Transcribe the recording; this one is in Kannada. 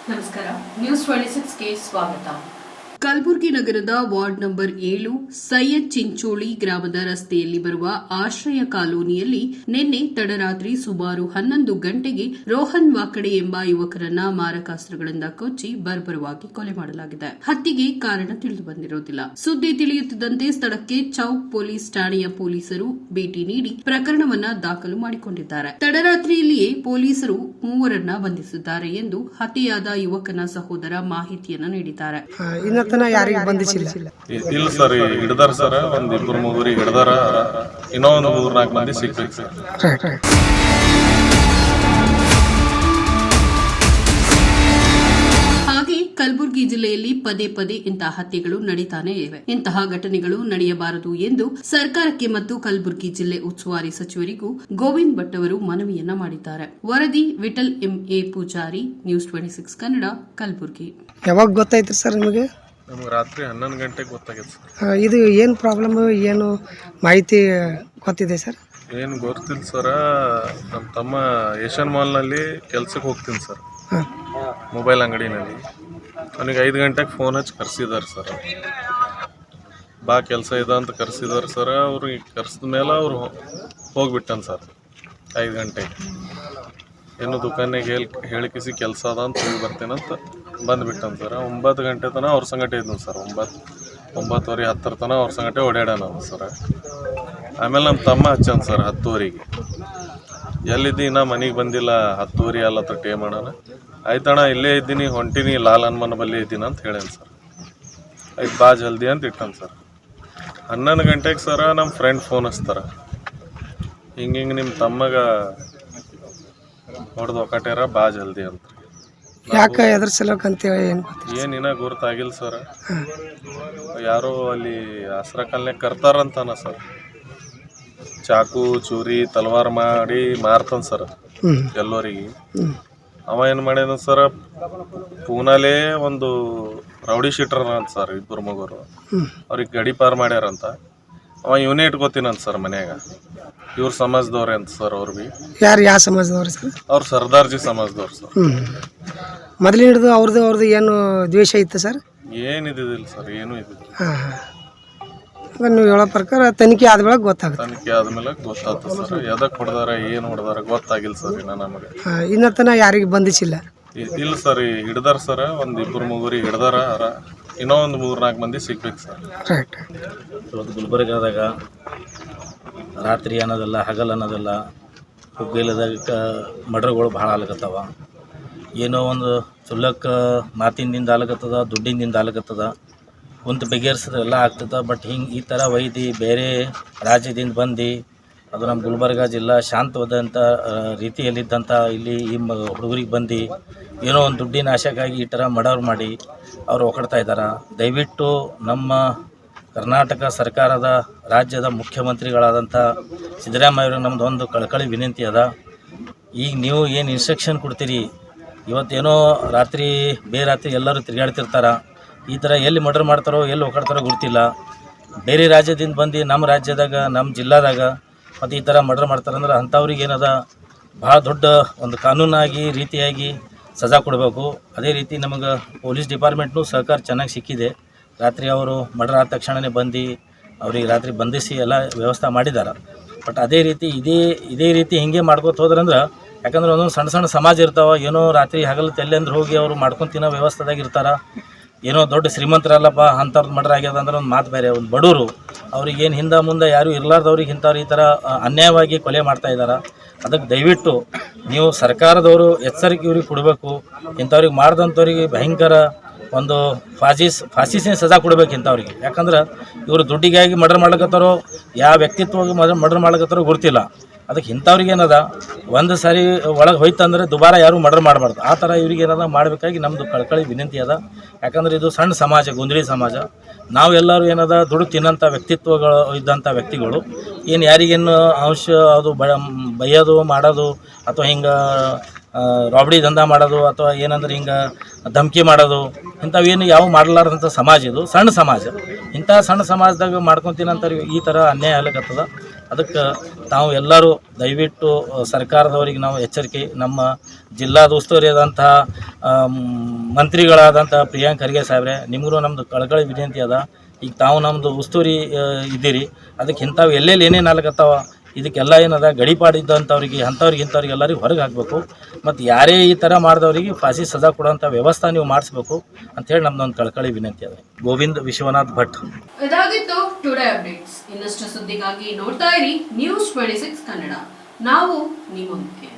ನಮಸ್ಕಾರ, ನ್ಯೂಸ್ 26ಗೆ ಸ್ವಾಗತ. ಕಲಬುರಗಿ ನಗರದ ವಾರ್ಡ್ ನಂಬರ್ 7 ಸೈಯದ್ ಚಿಂಚೋಳಿ ಗ್ರಾಮದ ರಸ್ತೆಯಲ್ಲಿ ಬರುವ ಆಶ್ರಯ ಕಾಲೋನಿಯಲ್ಲಿ ನಿನ್ನೆ ತಡರಾತ್ರಿ ಸುಮಾರು 11 ಗಂಟೆಗೆ ರೋಹನ್ ವಾಕಡೆ ಎಂಬ ಯುವಕರನ್ನ ಮಾರಕಾಸ್ತ್ರಗಳಿಂದ ಕೊಚ್ಚಿ ಬರ್ಬರವಾಗಿ ಕೊಲೆ ಮಾಡಲಾಗಿದೆ. ಹತ್ಯೆಗೆ ಕಾರಣ ತಿಳಿದು ಬಂದಿರುವುದಿಲ್ಲ. ಸುದ್ದಿ ತಿಳಿಯುತ್ತಿದ್ದಂತೆ ಸ್ಥಳಕ್ಕೆ ಚೌಕ್ ಪೊಲೀಸ್ ಠಾಣೆಯ ಪೊಲೀಸರು ಭೇಟಿ ನೀಡಿ ಪ್ರಕರಣವನ್ನ ದಾಖಲು ಮಾಡಿಕೊಂಡಿದ್ದಾರೆ. ತಡರಾತ್ರಿಯಲ್ಲಿಯೇ ಪೊಲೀಸರು 3 ಬಂಧಿಸಿದ್ದಾರೆ ಎಂದು ಹತ್ಯೆಯಾದ ಯುವಕನ ಸಹೋದರ ಮಾಹಿತಿಯನ್ನು ನೀಡಿದ್ದಾರೆ. ಯಾರಿಗೆ ಬಂಧಿಸಿಲ್ಲ? ಇಲ್ಲ ಸರ್, ಹಿಡ್ದಾರ ಸರ್. ಒಂದ್ 2-3 ಹಿಡ್ದಾರ. ಇನ್ನೂ ಒಂದು 3-4 ಮಂದಿ ಸಿಗ್ಬೇಕು ಸರ್. ಹಾಗೆ ಕಲಬುರಗಿ ಜಿಲ್ಲೆಯಲ್ಲಿ ಪದೇ ಪದೇ ಇಂತಹ ಹತ್ಯೆಗಳು ನಡೀತಾನೆ ಇವೆ. ಇಂತಹ ಘಟನೆಗಳು ನಡೆಯಬಾರದು ಎಂದು ಸರ್ಕಾರಕ್ಕೆ ಮತ್ತು ಕಲಬುರಗಿ ಜಿಲ್ಲೆ ಉಸ್ತುವಾರಿ ಸಚಿವರಿಗೂ ಗೋವಿಂದ್ ಭಟ್ ಅವರು ಮನವಿಯನ್ನ ಮಾಡಿದ್ದಾರೆ. ವರದಿ ವಿಠಲ್ ಎಂಎ ಪೂಜಾರಿ, ನ್ಯೂಸ್ 26 ಕನ್ನಡ, ಕಲಬುರಗಿ. ಯಾವಾಗ ಗೊತ್ತಾಯ್ತು ಸರ್ ನಿಮಗೆ? ನಮ್ಗೆ ರಾತ್ರಿ 11 ಗಂಟೆಗೆ ಗೊತ್ತಾಗೈತೆ ಸರ್. ಇದು ಏನು ಪ್ರಾಬ್ಲಮ್, ಏನು ಮಾಹಿತಿ ಗೊತ್ತಿದೆ ಸರ್? ಏನು ಗೊತ್ತಿಲ್ಲ ಸರ. ನಮ್ಮ ತಮ್ಮ ಏಷ್ಯನ್ ಮಾಲ್ನಲ್ಲಿ ಕೆಲ್ಸಕ್ಕೆ ಹೋಗ್ತೀನಿ ಸರ್, ಮೊಬೈಲ್ ಅಂಗಡಿನಲ್ಲಿ. ಅವನಿಗೆ 5 ಗಂಟೆಗೆ ಫೋನ್ ಹಚ್ಚಿ ಕರೆಸಿದಾರೆ ಸರ್. ಬಾ ಕೆಲಸ ಇದೆ ಅಂತ ಕರೆಸಿದಾರೆ ಸರ್. ಅವ್ರಿಗೆ ಕರೆಸಿದ ಮೇಲೆ ಅವ್ರು ಹೋಗ್ಬಿಟ್ಟಾನ ಸರ್ 5 ಗಂಟೆಗೆ. ಏನು ದುಕಾನಿಗೆ ಹೇಳಿಕಿಸಿ ಕೆಲಸ ಅದ ಅಂತ ಹೋಗಿ ಬರ್ತೇನಂತ ಬಂದುಬಿಟ್ಟಾನ ಸರ್. 9 ಗಂಟೆ ತನಕ ಅವ್ರ ಸಂಗಟೆ ಇದ್ನು ಸರ್. 9:30 10 ತನಕ ಅವ್ರ ಸಂಗಟೆ ಓಡಾಡ್ಯಾನ ಸರ್. ಆಮೇಲೆ ನಮ್ಮ ತಮ್ಮ ಹಚ್ಚಾನ ಸರ್ 10:00. ಎಲ್ಲಿದ್ದಿ? ನಾ ಮನೆಗೆ ಬಂದಿಲ್ಲ, 10:00 ಅಲ್ಲತ್ರ ಟೇ ಮಾಡೋಣ. ಆಯ್ತಣ್ಣ ಇಲ್ಲೇ ಇದ್ದೀನಿ, ಹೊಂಟಿನಿ, ಲಾಲ್ ಹನುಮನ ಬಲ್ಲಿ ಇದ್ದೀನಿ ಅಂತ ಹೇಳ್ಯಾನ ಸರ್. ಆಯ್ತು ಬಾ ಜಲ್ದಿ ಅಂತ ಇಟ್ಟಾನ ಸರ್. 11 ಗಂಟೆಗೆ ಸರ ನಮ್ಮ ಫ್ರೆಂಡ್ ಫೋನ್ ಹಚ್ತಾರ, ಹಿಂಗೆ ನಿಮ್ಮ ತಮ್ಮಗ ಹೊಡೆದು ಒಕ್ಕಟ್ಯಾರ, ಬಾ ಜಲ್ದಿ ಅಂತ. ಯಾಕೆ ಎದ್ರ ಸಲಕಂತೇಳಿ ಏನಿನ್ನ ಗುರುತಾಗಿಲ್ಲ ಸರ್. ಯಾರೋ ಅಲ್ಲಿ ಆಸ್ರಕಲ್ನಾಗ ಕರ್ತಾರಂತಾನ ಸರ್. ಚಾಕು ಚೂರಿ ತಲವಾರ್ ಮಾಡಿ ಮಾರ್ತಾನ ಸರ್ ಎಲ್ಲರಿಗೆ. ಅವ ಏನು ಮಾಡ್ಯಾನ ಸರ್, ಪೂನಾಲೇ ಒಂದು ರೌಡಿ ಶೀಟರ್ ಅಂತ ಸರ್. 2 ಮಗರು ಅವ್ರಿಗೆ ಗಡಿ ಪಾರ್ ಮಾಡ್ಯಾರಂತ. ಅವ ಇವನೇ ಇಟ್ಕೋತೀನಂತ ಸರ್ ಮನ್ಯಾಗ. ಇವ್ರ ಸಮಾಜದವ್ರೆ ಅಂತ ಸರ್. ಅವ್ರು ಭೀ ಯಾವ ಸಮಾಜದವ್ರಿ ಸರ್? ಅವ್ರು ಸರ್ದಾರ್ಜಿ ಸಮಾಜದವ್ರು ಸರ್. ಮೊದಲು ಹಿಡಿದು ಅವ್ರದ್ದು ಏನು ದ್ವೇಷ ಇತ್ತು ಸರ್? ಏನಿದ್ದಿಲ್ಲ ಸರ್, ಏನೂ ಇದ್ದಿಲ್ಲ. ನೀವು ಹೇಳೋ ಪ್ರಕಾರ ತನಿಖೆ ಆದ್ಮೇಲೆ ಗೊತ್ತಾಗುತ್ತೆ. ತನಿಖೆ ಆದ್ಮೇಲೆ ಗೊತ್ತಾಗ್ತದೆ ಸರ್. ಎದಕ್ಕೆ ಹೊಡೆದಾರ, ಏನು ಹೊಡೆದಾರ ಗೊತ್ತಾಗಿಲ್ಲ ಸರ್ ಇನ್ನ ನಮಗೆ. ಇನ್ನತನ ಯಾರಿಗೆ ಬಂಧಿಸಿಲ್ಲ? ಇಲ್ಲ ಸರ್, ಹಿಡ್ದಾರ ಸರ್. ಒಂದು 2-3 ಹಿಡ್ದಾರ. ಇನ್ನೂ ಒಂದು 3-4 ಮಂದಿ ಸಿಗ್ಬೇಕು ಸರ್. ರೈಟ್. ಇವತ್ತು ಗುಲ್ಬರ್ಗಾದಾಗ ರಾತ್ರಿ ಅನ್ನೋದಲ್ಲ, ಹಗಲು ಅನ್ನೋದಲ್ಲ, ಹುಬ್ಬಳ್ಳಿದಾಗ ಮರ್ಡರ್ಗಳು ಭಾಳ ಆಗ್ಲಕತ್ತವ. ಏನೋ ಒಂದು ಚುಲ್ಲಕ್ಕೆ ಮಾತಿನಿಂದ ಆಗ್ಲಕತ್ತದ, ದುಡ್ಡಿನಿಂದ ಆಗ್ಲಕತ್ತದ, ಕುಂತು ಬಗೆಹರಿಸಿದ್ರೆ ಎಲ್ಲ ಆಗ್ತದೆ. ಬಟ್ ಹಿಂಗೆ ಈ ಥರ ವೈದಿ ಬೇರೆ ರಾಜ್ಯದಿಂದ ಬಂದು ಅದು ನಮ್ಮ ಗುಲ್ಬರ್ಗ ಜಿಲ್ಲಾ ಶಾಂತವಾದಂಥ ರೀತಿಯಲ್ಲಿದ್ದಂಥ ಇಲ್ಲಿ ಈ ಹುಡುಗರಿಗೆ ಬಂದು ಏನೋ ಒಂದು ದುಡ್ಡಿನ ಆಶೆಗಾಗಿ ಈ ಥರ ಮರ್ಡರ್ ಮಾಡಿ ಅವರು ಒಕ್ಕಡ್ತಾ ಇದ್ದಾರೆ. ದಯವಿಟ್ಟು ನಮ್ಮ ಕರ್ನಾಟಕ ಸರ್ಕಾರದ ರಾಜ್ಯದ ಮುಖ್ಯಮಂತ್ರಿಗಳಾದಂಥ ಸಿದ್ದರಾಮಯ್ಯವ್ರಿಗೆ ನಮ್ಮದು ಒಂದು ಕಳಕಳಿ ವಿನಂತಿ ಅದ. ಈಗ ನೀವು ಏನು ಇನ್ಸ್ಟ್ರಕ್ಷನ್ ಕೊಡ್ತೀರಿ, ಇವತ್ತೇನೋ ರಾತ್ರಿ ಬೇರಾತ್ರಿ ಎಲ್ಲರೂ ತಿರುಗಾಡ್ತಿರ್ತಾರೆ. ಈ ಥರ ಎಲ್ಲಿ ಮರ್ಡರ್ ಮಾಡ್ತಾರೋ ಎಲ್ಲಿ ಒಕ್ಕಡ್ತಾರೋ ಗೊತ್ತಿಲ್ಲ. ಬೇರೆ ರಾಜ್ಯದಿಂದ ಬಂದು ನಮ್ಮ ರಾಜ್ಯದಾಗ ನಮ್ಮ ಜಿಲ್ಲಾದಾಗ ಮತ್ತು ಈ ಥರ ಮರ್ಡರ್ ಮಾಡ್ತಾರಂದ್ರೆ ಅಂಥವ್ರಿಗೆ ಏನದ ಭಾಳ ದೊಡ್ಡ ಒಂದು ಕಾನೂನಾಗಿ ರೀತಿಯಾಗಿ ಸಜಾ ಕೊಡಬೇಕು. ಅದೇ ರೀತಿ ನಮಗೆ ಪೊಲೀಸ್ ಡಿಪಾರ್ಟ್ಮೆಂಟ್ನೂ ಸಹಕಾರ ಚೆನ್ನಾಗಿ ಸಿಕ್ಕಿದೆ. ರಾತ್ರಿ ಅವರು ಮರ್ಡರ್ ಆದ ತಕ್ಷಣವೇ ಬಂದು ಅವ್ರಿಗೆ ರಾತ್ರಿ ಬಂಧಿಸಿ ಎಲ್ಲ ವ್ಯವಸ್ಥೆ ಮಾಡಿದ್ದಾರೆ. ಬಟ್ ಅದೇ ರೀತಿ ಇದೇ ರೀತಿ ಹಿಂಗೆ ಮಾಡ್ಕೊತ ಹೋದ್ರಂದ್ರೆ, ಯಾಕಂದ್ರೆ ಒಂದೊಂದು ಸಣ್ಣ ಸಣ್ಣ ಸಮಾಜ ಇರ್ತಾವೆ. ಏನೋ ರಾತ್ರಿ ಹಗಲು ತೆಲ್ಲೆಂದ್ರೆ ಹೋಗಿ ಅವರು ಮಾಡ್ಕೊಂಡು ತಿನ್ನೋ ವ್ಯವಸ್ಥೆದಾಗ ಇರ್ತಾರೆ. ಏನೋ ದೊಡ್ಡ ಶ್ರೀಮಂತರಲ್ಲಪ್ಪ ಅಂಥವ್ರದ್ದು ಮರ್ಡರ್ ಆಗ್ಯದ ಅಂದ್ರೆ ಒಂದು ಮಾತು ಬೇರೆ. ಒಂದು ಬಡವರು ಅವ್ರಿಗೇನು ಹಿಂದೆ ಮುಂದೆ ಯಾರು ಇರಲಾರ್ದವ್ರಿಗೆ ಇಂಥವ್ರು ಈ ಥರ ಅನ್ಯಾಯವಾಗಿ ಕೊಲೆ ಮಾಡ್ತಾ ಇದ್ದಾರೆ. ಅದಕ್ಕೆ ದಯವಿಟ್ಟು ನೀವು ಸರ್ಕಾರದವರು ಎಚ್ಚರಿಕೆ ಇವ್ರಿಗೆ ಕೊಡಬೇಕು. ಇಂಥವ್ರಿಗೆ ಮಾಡಿದಂಥವ್ರಿಗೆ ಭಯಂಕರ ಒಂದು ಫಾಸಿಸೇ ಸಜಾ ಕೊಡಬೇಕು ಇಂಥವ್ರಿಗೆ. ಯಾಕಂದ್ರೆ ಇವರು ದುಡ್ಡಿಗಾಗಿ ಮರ್ಡರ್ ಮಾಡ್ಲಕತ್ತಾರೋ ಯಾವ ವ್ಯಕ್ತಿತ್ವವಾಗಿ ಮರ್ಡರ್ ಮಾಡ್ಲಕತ್ತಾರೋ ಗೊತ್ತಿಲ್ಲ. ಅದಕ್ಕೆ ಇಂಥವ್ರಿಗೆ ಏನದ ಒಂದು ಸಾರಿ ಒಳಗೆ ಹೋಯ್ತಂದ್ರೆ ದುಬಾರ ಯಾರು ಮರ್ಡರ್ ಮಾಡಬಾರ್ದು. ಆ ಥರ ಇವ್ರಿಗೆ ಏನದ ಮಾಡಬೇಕಾಗಿ ನಮ್ಮದು ಕಳಕಳಿ ವಿನಂತಿ ಅದ. ಯಾಕಂದ್ರೆ ಇದು ಸಣ್ಣ ಸಮಾಜ, ಗೊಂದಲಿ ಸಮಾಜ. ನಾವೆಲ್ಲರೂ ಏನದ ದುಡ್ಡು ತಿನ್ನೋಂಥ ವ್ಯಕ್ತಿತ್ವಗಳು ಇದ್ದಂಥ ವ್ಯಕ್ತಿಗಳು. ಏನು ಯಾರಿಗೇನು ಅಂಶ ಅದು ಬೈಯೋದು ಮಾಡೋದು ಅಥವಾ ಹಿಂಗೆ ರಾಬಡಿ ದಂಧ ಮಾಡೋದು ಅಥವಾ ಏನಂದ್ರೆ ಹಿಂಗೆ ಧಮಕಿ ಮಾಡೋದು ಇಂಥವೇನು ಯಾವ ಮಾಡಲಾರ್ದಂಥ ಸಮಾಜ ಇದು. ಸಣ್ಣ ಸಮಾಜ. ಇಂಥ ಸಣ್ಣ ಸಮಾಜದಾಗ ಮಾಡ್ಕೊತೀನಂತಾರೆ ಈ ಥರ ಅನ್ಯಾಯ ಆಗ್ಲಿಕ್ಕತ್ತದ. ಅದಕ್ಕೆ ತಾವು ಎಲ್ಲರೂ ದಯವಿಟ್ಟು ಸರ್ಕಾರದವರಿಗೆ ನಾವು ಎಚ್ಚರಿಕೆ, ನಮ್ಮ ಜಿಲ್ಲಾದ ಉಸ್ತುವಾರಿ ಆದಂತಹ ಮಂತ್ರಿಗಳಾದಂಥ ಪ್ರಿಯಾಂಕ್ ಖರ್ಗೆ ಸಾಹೇಬ್ರೆ, ನಿಮಗೂ ನಮ್ಮದು ಕಳಕಳಿ ವಿನಂತಿ ಅದ. ಈಗ ತಾವು ನಮ್ಮದು ಉಸ್ತುವಾರಿ ಇದ್ದೀರಿ, ಅದಕ್ಕೆ ಇಂಥವು ಎಲ್ಲೆಲ್ಲಿ ಏನೇನು ಆಗ್ಲಕತ್ತಾವ ಇದಕ್ಕೆಲ್ಲ ಏನದ ಗಡಿಪಾಡಿದ್ದಂಥವ್ರಿಗೆ ಇಂಥವ್ರಿಗೆ ಎಲ್ಲರಿಗೂ ಹೊರಗೆ ಹಾಕಬೇಕು. ಮತ್ತು ಯಾರೇ ಈ ಥರ ಮಾಡಿದವರಿಗೆ ಫಾಸಿ ಸಜಾ ಕೊಡೋಂಥ ವ್ಯವಸ್ಥೆ ನೀವು ಮಾಡಿಸ್ಬೇಕು ಅಂಥೇಳಿ ನಮ್ಮದೊಂದು ಕಳಕಳಿ ವಿನಂತಿ ಅದ. ಗೋವಿಂದ್ ವಿಶ್ವನಾಥ್ ಭಟ್. ಇದಾಗಿತ್ತು ಟುಡೇ ಅಪ್ಡೇಟ್ಸ್. ಇನ್ನಷ್ಟು ಸುದ್ದಿಗಾಗಿ ನೋಡ್ತಾ ಇರಿ ನ್ಯೂಸ್ 26 ಕನ್ನಡ. ನಾವು ನಿಮ್ಮೊಂದಿಗೆ.